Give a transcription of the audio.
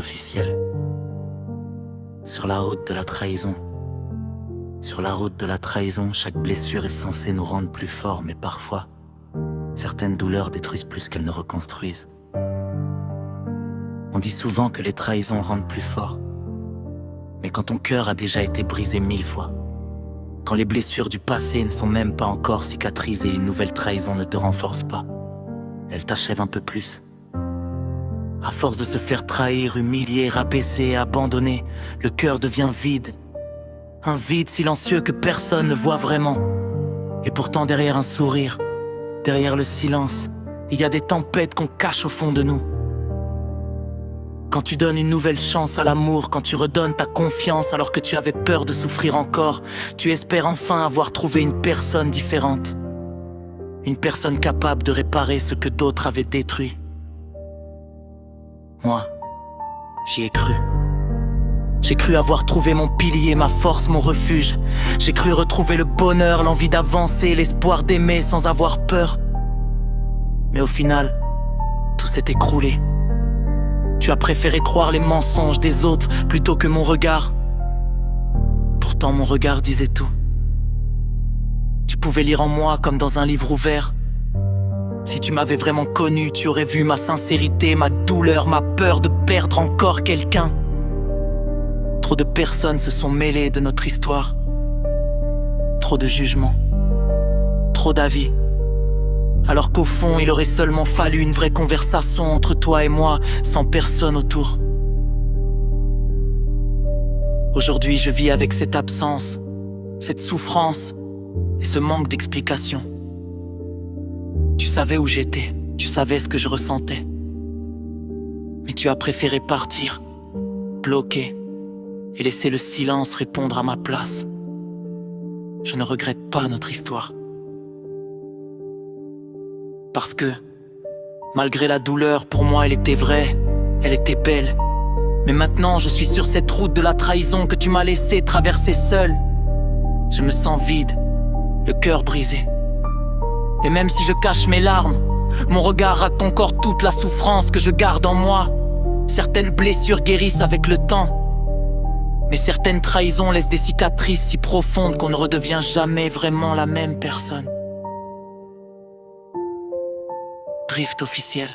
officiel. Sur la route de la trahison. Sur la route de la trahison, chaque blessure est censée nous rendre plus forts, mais parfois, certaines douleurs détruisent plus qu'elles ne reconstruisent. On dit souvent que les trahisons rendent plus forts. Mais quand ton cœur a déjà été brisé 1000 fois, quand les blessures du passé ne sont même pas encore cicatrisées, une nouvelle trahison ne te renforce pas. Elle t'achève un peu plus. À force de se faire trahir, humilier, rabaisser, abandonner, le cœur devient vide. Un vide silencieux que personne ne voit vraiment. Et pourtant derrière un sourire, derrière le silence, il y a des tempêtes qu'on cache au fond de nous. Quand tu donnes une nouvelle chance à l'amour, quand tu redonnes ta confiance alors que tu avais peur de souffrir encore, tu espères enfin avoir trouvé une personne différente. Une personne capable de réparer ce que d'autres avaient détruit. Moi, j'y ai cru. J'ai cru avoir trouvé mon pilier, ma force, mon refuge. J'ai cru retrouver le bonheur, l'envie d'avancer, l'espoir d'aimer sans avoir peur. Mais au final, tout s'est écroulé. Tu as préféré croire les mensonges des autres plutôt que mon regard. Pourtant mon regard disait tout. Tu pouvais lire en moi comme dans un livre ouvert. Si tu m'avais vraiment connu, tu aurais vu ma sincérité, ma douleur, ma peur de perdre encore quelqu'un. Trop de personnes se sont mêlées de notre histoire. Trop de jugements. Trop d'avis. Alors qu'au fond, il aurait seulement fallu une vraie conversation entre toi et moi, sans personne autour. Aujourd'hui, je vis avec cette absence, cette souffrance et ce manque d'explication. Tu savais où j'étais, tu savais ce que je ressentais. Mais tu as préféré partir, bloquer, et laisser le silence répondre à ma place. Je ne regrette pas notre histoire. Parce que, malgré la douleur, pour moi elle était vraie, elle était belle. Mais maintenant je suis sur cette route de la trahison que tu m'as laissé traverser seul. Je me sens vide, le cœur brisé. Et même si je cache mes larmes, mon regard rate encore toute la souffrance que je garde en moi. Certaines blessures guérissent avec le temps. Mais certaines trahisons laissent des cicatrices si profondes qu'on ne redevient jamais vraiment la même personne. Drift officiel.